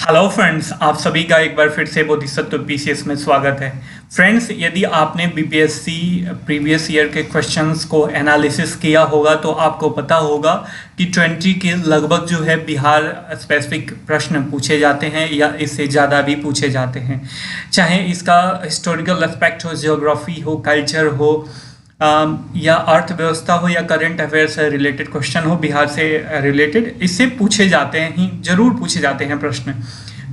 Hello friends, आप सभी का एक बार फिर से बोधिसत्व पीसीएस में स्वागत है। फ्रेंड्स, यदि आपने बीपीएससी प्रीवियस ईयर के क्वेश्चंस को एनालिसिस किया होगा तो आपको पता होगा कि 20 के लगभग जो है बिहार स्पेसिफिक प्रश्न पूछे जाते हैं या इससे ज़्यादा भी पूछे जाते हैं। चाहे इसका हिस्टोरिकल एस्पेक्ट हो, ज्योग्राफी हो, कल्चर हो, या अर्थव्यवस्था हो या करंट अफेयर से रिलेटेड क्वेश्चन हो, बिहार से रिलेटेड, इससे पूछे जाते हैं ही, जरूर पूछे जाते हैं प्रश्न।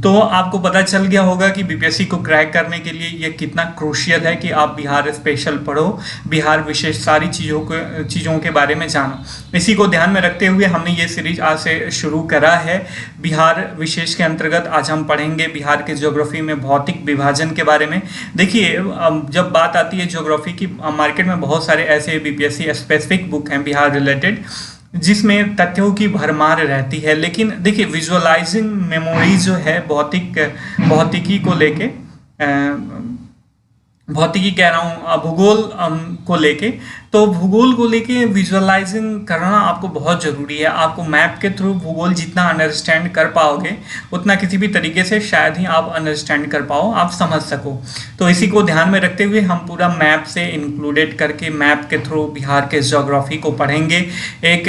तो आपको पता चल गया होगा कि बीपीएससी को क्रैक करने के लिए ये कितना क्रूशियल है कि आप बिहार स्पेशल पढ़ो, बिहार विशेष सारी चीज़ों के बारे में जानो। इसी को ध्यान में रखते हुए हमने ये सीरीज आज से शुरू करा है। बिहार विशेष के अंतर्गत आज हम पढ़ेंगे बिहार के ज्योग्राफी में भौतिक विभाजन के बारे में। देखिए, जब बात आती है ज्योग्राफी की, मार्केट में बहुत सारे ऐसे बीपीएससी स्पेसिफिक बुक हैं बिहार रिलेटेड जिसमें तथ्यों की भरमार रहती है, लेकिन देखिए विजुअलाइजिंग मेमोरी जो है भौतिकी को लेके, भौतिकी कह रहा हूँ, भूगोल को लेके, तो भूगोल को लेके विजुअलाइजिंग करना आपको बहुत ज़रूरी है। आपको मैप के थ्रू भूगोल जितना अंडरस्टैंड कर पाओगे उतना किसी भी तरीके से शायद ही आप अंडरस्टैंड कर पाओ, आप समझ सको। तो इसी को ध्यान में रखते हुए हम पूरा मैप से इंक्लूडेड करके मैप के थ्रू बिहार के ज्योग्राफी को पढ़ेंगे। एक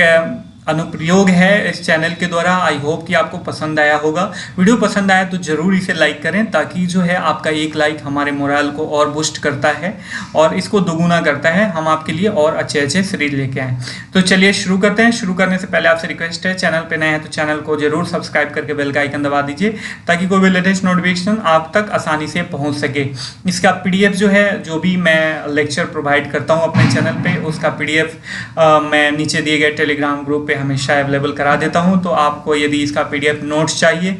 अनुप्रयोग है इस चैनल के द्वारा। आई होप कि आपको पसंद आया होगा। वीडियो पसंद आया तो जरूर इसे लाइक करें, ताकि जो है आपका एक लाइक हमारे मोरल को और बूस्ट करता है और इसको दोगुना करता है, हम आपके लिए और अच्छे सीरीज लेके आए। तो चलिए शुरू करते हैं। शुरू करने से पहले आपसे रिक्वेस्ट है, चैनल पे नए हैं तो चैनल को जरूर सब्सक्राइब करके बेल का आइकन दबा दीजिए, ताकि कोई भी लेटेस्ट नोटिफिकेशन आप तक आसानी से पहुँच सके। इसका PDF जो है, जो भी मैं लेक्चर प्रोवाइड करता हूँ अपने चैनल पे, उसका PDF मैं नीचे दिए गए टेलीग्राम ग्रुप पे हमेशा अवेलेबल करा देता हूं। तो आपको यदि इसका PDF नोट्स चाहिए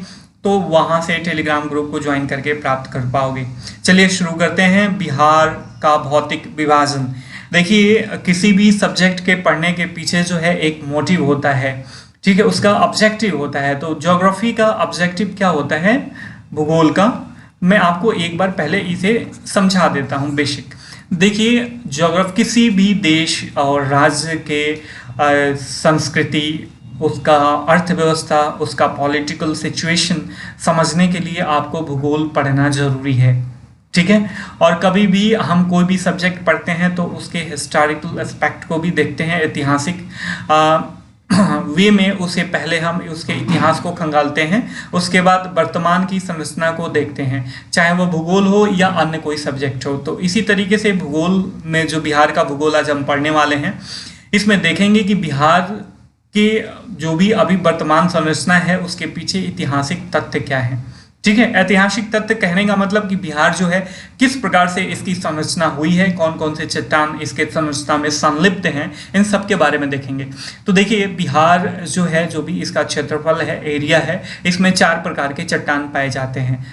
तो वहां से टेलीग्राम ग्रुप को ज्वाइन करके प्राप्त कर पाओगे। चलिए शुरू करते हैं। बिहार का भौतिक विभाजन। देखिए, किसी भी सब्जेक्ट के पढ़ने के पीछे जो है एक मोटिव होता है, ठीक है, उसका ऑब्जेक्टिव होता है। तो ज्योग्राफी का ऑब्जेक्टिव क्या होता है, भूगोल का, मैं आपको एक बार पहले इसे समझा देता हूं बेसिक। देखिए, ज्योग्राफी किसी भी देश और राज्य के संस्कृति, उसका अर्थव्यवस्था, उसका पॉलिटिकल सिचुएशन समझने के लिए आपको भूगोल पढ़ना जरूरी है, ठीक है। और कभी भी हम कोई भी सब्जेक्ट पढ़ते हैं तो उसके हिस्टोरिकल एस्पेक्ट को भी देखते हैं, ऐतिहासिक वे में। उसे पहले हम उसके इतिहास को खंगालते हैं, उसके बाद वर्तमान की संरचना को देखते हैं, चाहे वो भूगोल हो या अन्य कोई सब्जेक्ट हो। तो इसी तरीके से भूगोल में जो बिहार का भूगोल आज हम पढ़ने वाले हैं, इसमें देखेंगे कि बिहार के जो भी अभी वर्तमान संरचना है उसके पीछे ऐतिहासिक तथ्य क्या है, ठीक है। ऐतिहासिक तथ्य कहने का मतलब कि बिहार जो है किस प्रकार से इसकी संरचना हुई है, कौन कौन से चट्टान इसके संरचना में संलिप्त हैं, इन सब के बारे में देखेंगे। तो देखिए, बिहार जो है, जो भी इसका क्षेत्रफल है, एरिया है, इसमें 4 प्रकार के चट्टान पाए जाते हैं।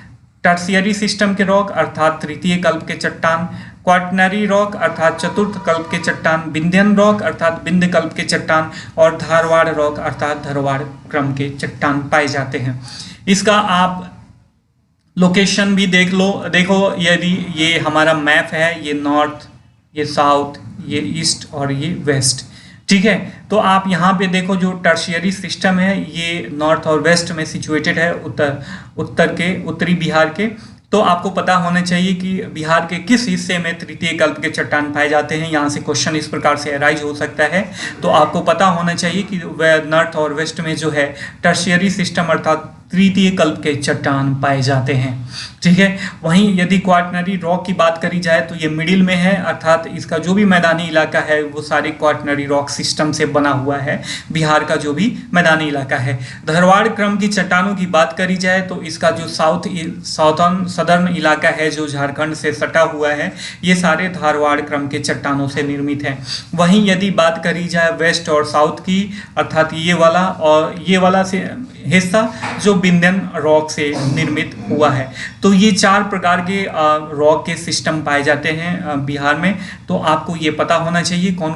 टर्शियरी सिस्टम के रॉक अर्थात तृतीय कल्प के चट्टान, क्वाटनरी रॉक अर्थात चतुर्थ कल्प के चट्टान, विंध्यन रॉक अर्थात विंध्य कल्प के चट्टान और धारवाड़ रॉक अर्थात धारवाड़ क्रम के चट्टान पाए जाते हैं। इसका आप लोकेशन भी देख लो। देखो, यदि ये हमारा मैप है, ये नॉर्थ, ये साउथ, ये ईस्ट और ये वेस्ट, ठीक है। तो आप यहाँ पे देखो, जो टर्शियरी सिस्टम है ये नॉर्थ और वेस्ट में सिचुएटेड है, उत्तरी बिहार के। तो आपको पता होना चाहिए कि बिहार के किस हिस्से में तृतीय कल्प के चट्टान पाए जाते हैं। यहाँ से क्वेश्चन इस प्रकार से अराइज हो सकता है। तो आपको पता होना चाहिए कि वह नॉर्थ और वेस्ट में जो है टर्शियरी सिस्टम अर्थात तृतीय कल्प के चट्टान पाए जाते हैं, ठीक है। वहीं यदि क्वाटनरी रॉक की बात करी जाए तो ये मिडिल में है, अर्थात इसका जो भी मैदानी इलाका है वो सारे क्वाटनरी रॉक सिस्टम से बना हुआ है, बिहार का जो भी मैदानी इलाका है। धारवाड़ क्रम की चट्टानों की बात करी जाए तो इसका जो सदर्न इलाका है, जो झारखंड से सटा हुआ है, ये सारे धारवाड़ क्रम के चट्टानों से निर्मित हैं। वहीं यदि बात करी जाए वेस्ट और साउथ की, अर्थात ये वाला और ये वाला से हिस्सा जो विंध्यन रॉक से निर्मित हुआ है। तो ये 4 प्रकार के रॉक के सिस्टम पाए जाते हैं बिहार में। तो आपको ये पता होना चाहिए कौन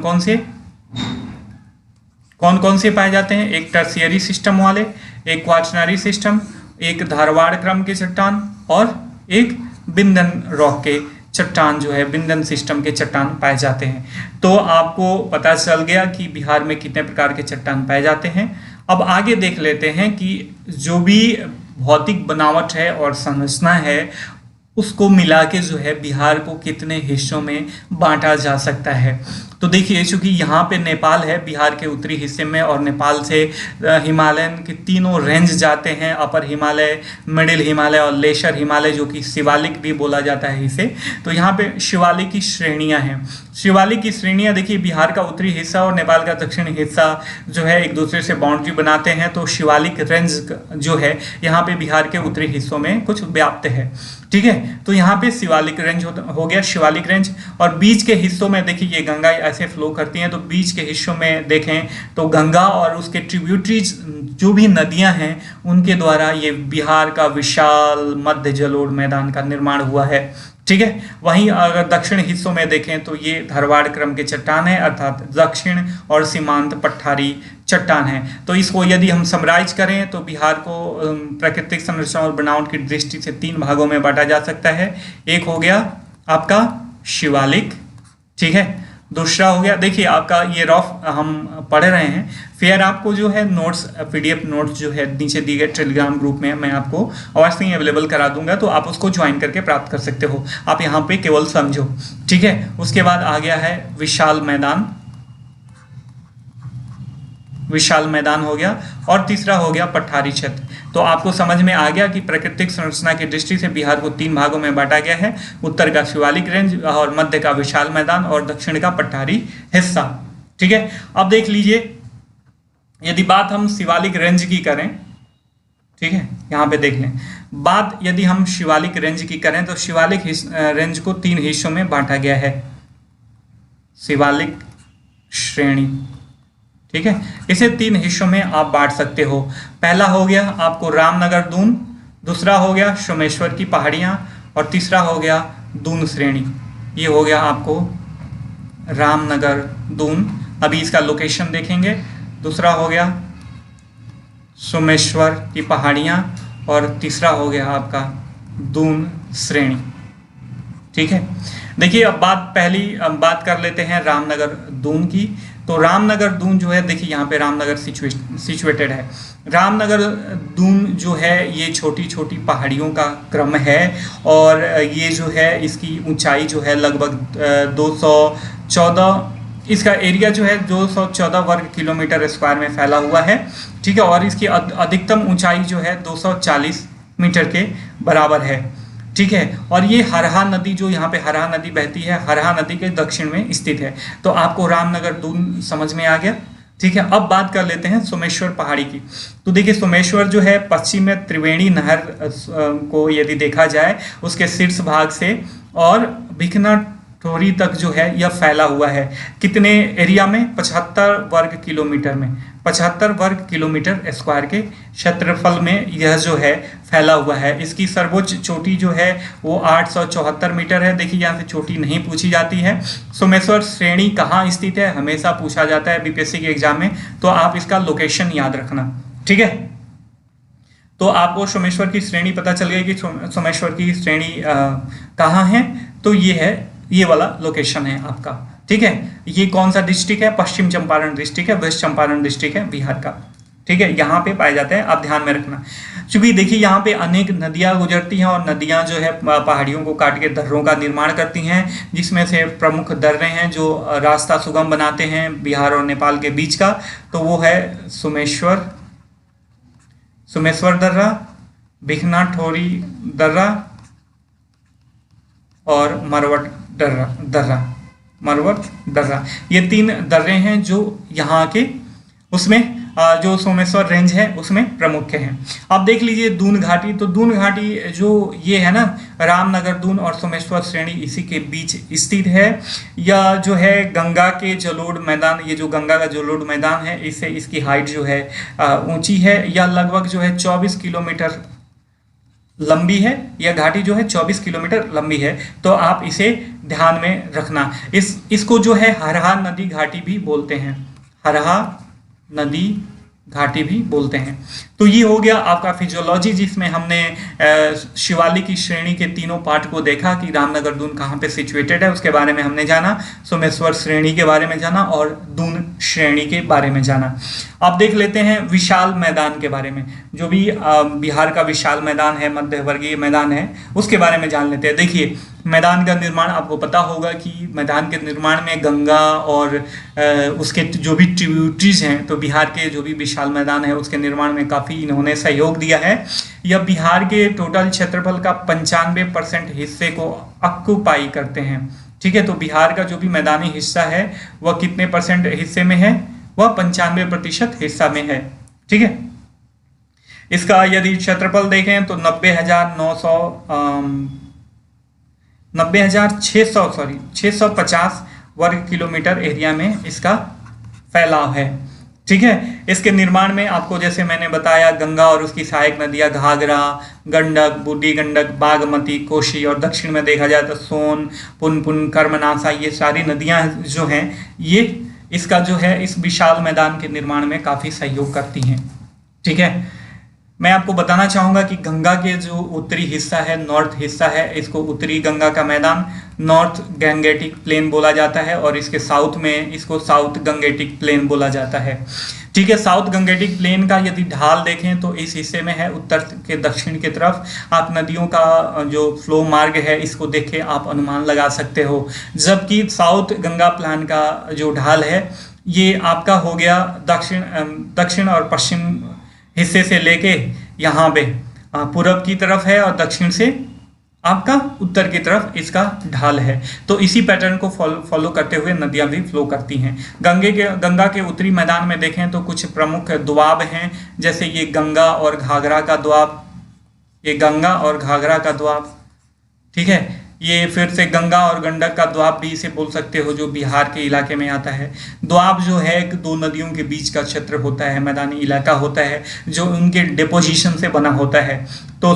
कौन से पाए जाते हैं। एक टर्शियरी सिस्टम वाले, एक क्वाटरनरी सिस्टम, एक धारवाड़ क्रम के चट्टान और एक विंध्यन रॉक के चट्टान जो है, विंध्यन सिस्टम के चट्टान पाए जाते हैं। तो आपको पता चल गया कि बिहार में कितने प्रकार के चट्टान पाए जाते हैं। अब आगे देख लेते हैं कि जो भी भौतिक बनावट है और संरचना है, उसको मिला के जो है बिहार को कितने हिस्सों में बांटा जा सकता है। तो देखिए, चूंकि यहाँ पे नेपाल है बिहार के उत्तरी हिस्से में, और नेपाल से हिमालयन के तीनों रेंज जाते हैं, अपर हिमालय, मिडिल हिमालय और लेशर हिमालय, जो कि शिवालिक भी बोला जाता है इसे। तो यहाँ पे शिवालिक की श्रेणियाँ हैं। शिवालिक की श्रेणियाँ देखिए, बिहार का उत्तरी हिस्सा और नेपाल का दक्षिणी हिस्सा जो है एक दूसरे से बाउंड्री बनाते हैं। तो शिवालिक रेंज जो है यहाँ पे बिहार के उत्तरी हिस्सों में कुछ व्याप्त है, ठीक है। तो यहाँ पे शिवालिक रेंज हो गया, शिवालिक रेंज। और बीच के हिस्सों में देखिए, ये गंगा ऐसे फ्लो करती हैं, तो बीच के हिस्सों में देखें तो गंगा और उसके ट्रिब्यूटरीज जो भी नदियां हैं उनके द्वारा ये बिहार का विशाल मध्य जलोढ़ मैदान का निर्माण हुआ है, ठीक है। वहीं अगर दक्षिण हिस्सों में देखें तो ये धारवाड़ क्रम के चट्टान है, अर्थात दक्षिण और सीमांत पठारी चट्टान है। तो इसको यदि हम समराइज करें तो बिहार को प्राकृतिक संरचना और बनावट की दृष्टि से 3 भागों में बांटा जा सकता है। एक हो गया आपका शिवालिक, ठीक है। दूसरा हो गया, देखिए आपका ये रफ हम पढ़ रहे हैं, फिर आपको जो है नोट्स, पीडीएफ नोट्स जो है नीचे दिए गए टेलीग्राम ग्रुप में मैं आपको अवश्य ही अवेलेबल करा दूंगा, तो आप उसको ज्वाइन करके प्राप्त कर सकते हो। आप यहाँ पे केवल समझो, ठीक है। उसके बाद आ गया है विशाल मैदान, विशाल मैदान हो गया, और तीसरा हो गया पठारी क्षेत्र। तो आपको समझ में आ गया कि प्राकृतिक संरचना की दृष्टि से बिहार को 3 भागों में बांटा गया है, उत्तर का शिवालिक रेंज और मध्य का विशाल मैदान और दक्षिण का पठारी हिस्सा, ठीक है। अब देख लीजिए, यदि बात हम शिवालिक रेंज की करें, ठीक है, यहाँ पे देख लें, बात यदि हम शिवालिक रेंज की करें तो शिवालिक रेंज को 3 हिस्सों में बांटा गया है, शिवालिक श्रेणी, ठीक है। इसे 3 हिस्सों में आप बांट सकते हो। पहला हो गया आपको रामनगर दून, दूसरा हो गया सोमेश्वर की पहाड़ियाँ, और तीसरा हो गया दून श्रेणी। ये हो गया आपको रामनगर दून, अभी इसका लोकेशन देखेंगे। दूसरा हो गया सोमेश्वर की पहाड़ियाँ, और तीसरा हो गया आपका दून श्रेणी, ठीक है। देखिए, अब बात कर लेते हैं रामनगर दून की। तो रामनगर दून जो है, देखिए यहाँ पे रामनगर सिचुएटेड है। रामनगर दून जो है ये छोटी छोटी पहाड़ियों का क्रम है, और ये जो है इसकी ऊंचाई जो है लगभग 214, इसका एरिया जो है 214 वर्ग किलोमीटर स्क्वायर में फैला हुआ है, ठीक है। और इसकी अधिकतम ऊंचाई जो है 240 मीटर के बराबर है, ठीक है। और ये हरहा नदी, जो यहाँ पे हरहा नदी बहती है, हरहा नदी के दक्षिण में स्थित है। तो आपको रामनगर दून समझ में आ गया, ठीक है। अब बात कर लेते हैं सोमेश्वर पहाड़ी की। तो देखिए, सोमेश्वर जो है पश्चिम में त्रिवेणी नहर को यदि देखा जाए उसके शीर्ष भाग से और भिखना ठोरी तक जो है यह फैला हुआ है। कितने एरिया में? 75 वर्ग किलोमीटर में, 75 वर्ग किलोमीटर स्क्वायर के क्षेत्रफल में यह जो है फैला हुआ है। इसकी सर्वोच्च चोटी जो है वो 874 मीटर है। देखिए, यहाँ से चोटी नहीं पूछी जाती है। सोमेश्वर श्रेणी कहाँ स्थित है हमेशा पूछा जाता है बीपीएससी के एग्जाम में, तो आप इसका लोकेशन याद रखना, ठीक है। तो आपको सोमेश्वर की श्रेणी पता चल गई कि सोमेश्वर की श्रेणी कहाँ है। तो ये है, ये वाला लोकेशन है आपका, ठीक है। ये कौन सा डिस्ट्रिक्ट है? पश्चिम चंपारण डिस्ट्रिक्ट है, वेस्ट चंपारण डिस्ट्रिक्ट है बिहार का, ठीक है। यहाँ पे पाए जाते हैं, आप ध्यान में रखना। क्योंकि देखिए, यहाँ पे अनेक नदियाँ गुजरती हैं, और नदियाँ जो है पहाड़ियों को काट के दर्रों का निर्माण करती हैं, जिसमें से प्रमुख दर्रे हैं जो रास्ता सुगम बनाते हैं बिहार और नेपाल के बीच का। तो वो है सोमेश्वर दर्रा, भिखना ठोरी दर्रा और मरवट दर्रा। ये 3 दर्रे हैं जो यहाँ के उसमें जो सोमेश्वर रेंज है उसमें प्रमुख हैं। अब देख लीजिए दून घाटी। तो दून घाटी जो ये है ना, रामनगर दून और सोमेश्वर श्रेणी इसी के बीच स्थित है। यह जो है गंगा के जलोढ़ मैदान, ये जो गंगा का जलोढ़ मैदान है, इससे इसकी हाइट जो है ऊंची है। यह लगभग जो है 24 किलोमीटर लंबी है। यह घाटी जो है 24 किलोमीटर लंबी है। तो आप इसे ध्यान में रखना। इसको जो है हरहा नदी घाटी भी बोलते हैं, हरहा नदी घाटी भी बोलते हैं। तो तो ये हो गया आपका फिजियोलॉजी, जिसमें हमने शिवालिक की श्रेणी के तीनों पार्ट को देखा कि रामनगर दून कहाँ पे सिचुएटेड है, उसके बारे में हमने जाना। सोमेश्वर श्रेणी के बारे में जाना और दून श्रेणी के बारे में जाना। अब देख लेते हैं विशाल मैदान के बारे में। जो भी बिहार का विशाल मैदान है, मध्यवर्गीय मैदान है, उसके बारे में जान लेते हैं। देखिए, मैदान का निर्माण आपको पता होगा कि मैदान के निर्माण में गंगा और उसके जो भी ट्रिब्यूटरीज हैं, तो बिहार के जो भी विशाल मैदान है उसके निर्माण में काफ़ी इन्होंने सहयोग दिया है। यह बिहार के टोटल क्षेत्रफल का 95% हिस्से को ऑक्यूपाई करते हैं। ठीक है, तो बिहार का जो भी मैदानी हिस्सा है वह कितने परसेंट हिस्से में है? वह 95% हिस्सा में है। ठीक है, इसका यदि क्षेत्रफल देखें तो 650 वर्ग किलोमीटर एरिया में इसका फैलाव है। ठीक है, इसके निर्माण में आपको जैसे मैंने बताया, गंगा और उसकी सहायक नदियां घाघरा, गंडक, बूढ़ी गंडक, बागमती, कोशी, और दक्षिण में देखा जाए तो सोन, पुनपुन, कर्मनासा, ये सारी नदियां जो हैं ये इसका जो है इस विशाल मैदान के निर्माण में काफ़ी सहयोग करती हैं। ठीक है, मैं आपको बताना चाहूँगा कि गंगा के जो उत्तरी हिस्सा है, नॉर्थ हिस्सा है, इसको उत्तरी गंगा का मैदान नॉर्थ गंगेटिक प्लेन बोला जाता है, और इसके साउथ में इसको साउथ गंगेटिक प्लेन बोला जाता है। ठीक है, साउथ गंगेटिक प्लेन का यदि ढाल देखें तो इस हिस्से में है उत्तर के दक्षिण की तरफ। आप नदियों का जो फ्लो मार्ग है इसको देख के आप अनुमान लगा सकते हो। जबकि साउथ गंगा प्लान का जो ढाल है ये आपका हो गया दक्षिण और पश्चिम हिस्से से लेके यहाँ पे पूरब की तरफ है, और दक्षिण से आपका उत्तर की तरफ इसका ढाल है। तो इसी पैटर्न को फॉलो करते हुए नदियां भी फ्लो करती हैं। गंगा के उत्तरी मैदान में देखें तो कुछ प्रमुख दोआब हैं, जैसे ये गंगा और घाघरा का दोआब, ये गंगा और घाघरा का दोआब। ठीक है, ये फिर से गंगा और गंडक का दोआब भी इसे बोल सकते हो, जो बिहार के इलाके में आता है। दोआब जो है दो नदियों के बीच का क्षेत्र होता है, मैदानी इलाका होता है, जो उनके डिपोजिशन से बना होता है। तो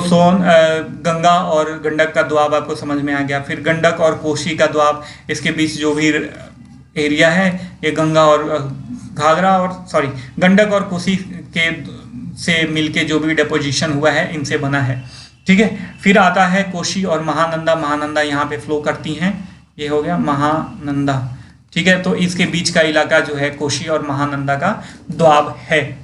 गंगा और गंडक का दोआब आपको समझ में आ गया। फिर गंडक और कोसी का दोआब, इसके बीच जो भी एरिया है ये गंगा और गंडक और कोसी के से मिलके जो भी डिपोजिशन हुआ है इनसे बना है। ठीक है, फिर आता है कोशी और महानंदा यहाँ पे फ्लो करती हैं। ये हो गया महानंदा। ठीक है, तो इसके बीच का इलाका जो है कोशी और महानंदा का दोआब है।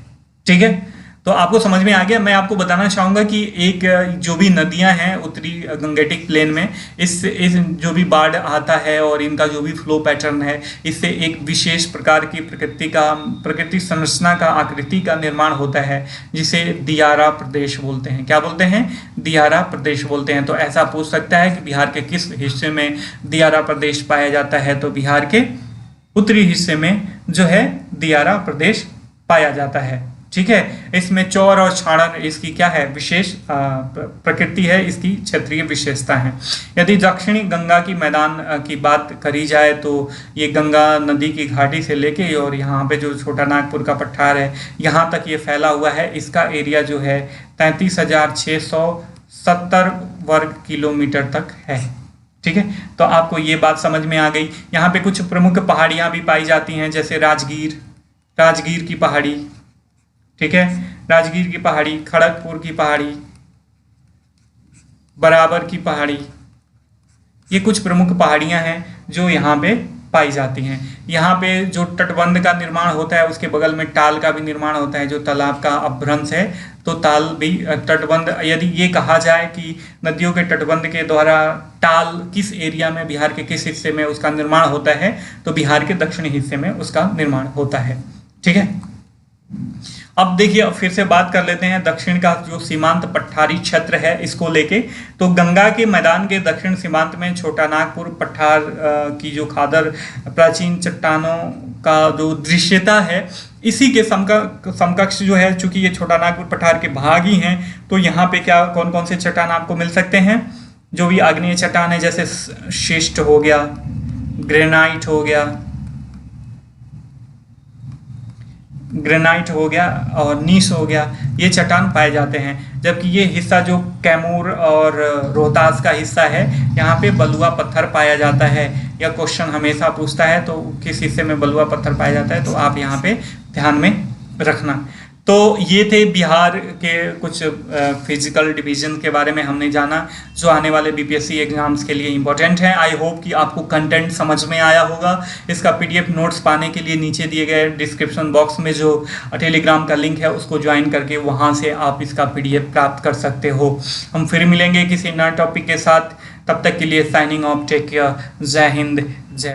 ठीक है, तो आपको समझ में आ गया। मैं आपको बताना चाहूँगा कि एक जो भी नदियाँ हैं उत्तरी गंगेटिक प्लेन में, इस जो भी बाढ़ आता है और इनका जो भी फ्लो पैटर्न है, इससे एक विशेष प्रकार की प्रकृति संरचना का आकृति का निर्माण होता है, जिसे दियारा प्रदेश बोलते हैं। क्या बोलते हैं? दियारा प्रदेश बोलते हैं। तो ऐसा पूछ सकता है कि बिहार के किस हिस्से में दियारा प्रदेश पाया जाता है? तो बिहार के उत्तरी हिस्से में जो है दियारा प्रदेश पाया जाता है। ठीक है, इसमें चौर और छाड़न इसकी क्या है? विशेष प्रकृति है, इसकी क्षेत्रीय विशेषता है। यदि दक्षिणी गंगा की मैदान की बात करी जाए तो ये गंगा नदी की घाटी से लेके और यहाँ पे जो छोटा नागपुर का पठार है यहाँ तक ये फैला हुआ है। इसका एरिया जो है 33,670 वर्ग किलोमीटर तक है। ठीक है, तो आपको ये बात समझ में आ गई। यहाँ पे कुछ प्रमुख पहाड़ियाँ भी पाई जाती हैं, जैसे राजगीर की पहाड़ी। ठीक है, राजगीर की पहाड़ी, खड़गपुर की पहाड़ी, बराबर की पहाड़ी, ये कुछ प्रमुख पहाड़ियां हैं जो यहाँ पे पाई जाती हैं। यहाँ पे जो तटबंध का निर्माण होता है उसके बगल में टाल का भी निर्माण होता है, जो तालाब का अपभ्रंश है। तो ताल भी तटबंध, यदि ये कहा जाए कि नदियों के तटबंध के द्वारा टाल किस एरिया में, बिहार के किस हिस्से में उसका निर्माण होता है, तो बिहार के दक्षिणी हिस्से में उसका निर्माण होता है। ठीक है, अब देखिए फिर से बात कर लेते हैं दक्षिण का जो सीमांत पठारी क्षेत्र है इसको लेके। तो गंगा के मैदान के दक्षिण सीमांत में छोटा नागपुर पठार की जो खादर प्राचीन चट्टानों का जो दृश्यता है, इसी के समकक्ष जो है, चूंकि ये छोटा नागपुर पठार के भाग ही हैं, तो यहाँ पे क्या कौन कौन से चट्टान आपको मिल सकते हैं? जो भी आग्नेय चट्टान है, जैसे शिस्ट हो गया, ग्रेनाइट हो गया और नीस हो गया, ये चट्टान पाए जाते हैं। जबकि ये हिस्सा जो कैमूर और रोहतास का हिस्सा है, यहाँ पे बलुआ पत्थर पाया जाता है। यह क्वेश्चन हमेशा पूछता है, तो किस हिस्से में बलुआ पत्थर पाया जाता है, तो आप यहाँ पे ध्यान में रखना। तो ये थे बिहार के कुछ फिजिकल डिवीजन के बारे में हमने जाना, जो आने वाले बीपीएससी एग्जाम्स के लिए इम्पोर्टेंट है। आई होप कि आपको कंटेंट समझ में आया होगा। इसका पीडीएफ नोट्स पाने के लिए नीचे दिए गए डिस्क्रिप्शन बॉक्स में जो टेलीग्राम का लिंक है उसको ज्वाइन करके वहाँ से आप इसका पीडीएफ प्राप्त कर सकते हो। हम फिर मिलेंगे किसी नए टॉपिक के साथ, तब तक के लिए साइनिंग ऑफ, टेक केयर, जय हिंद, जय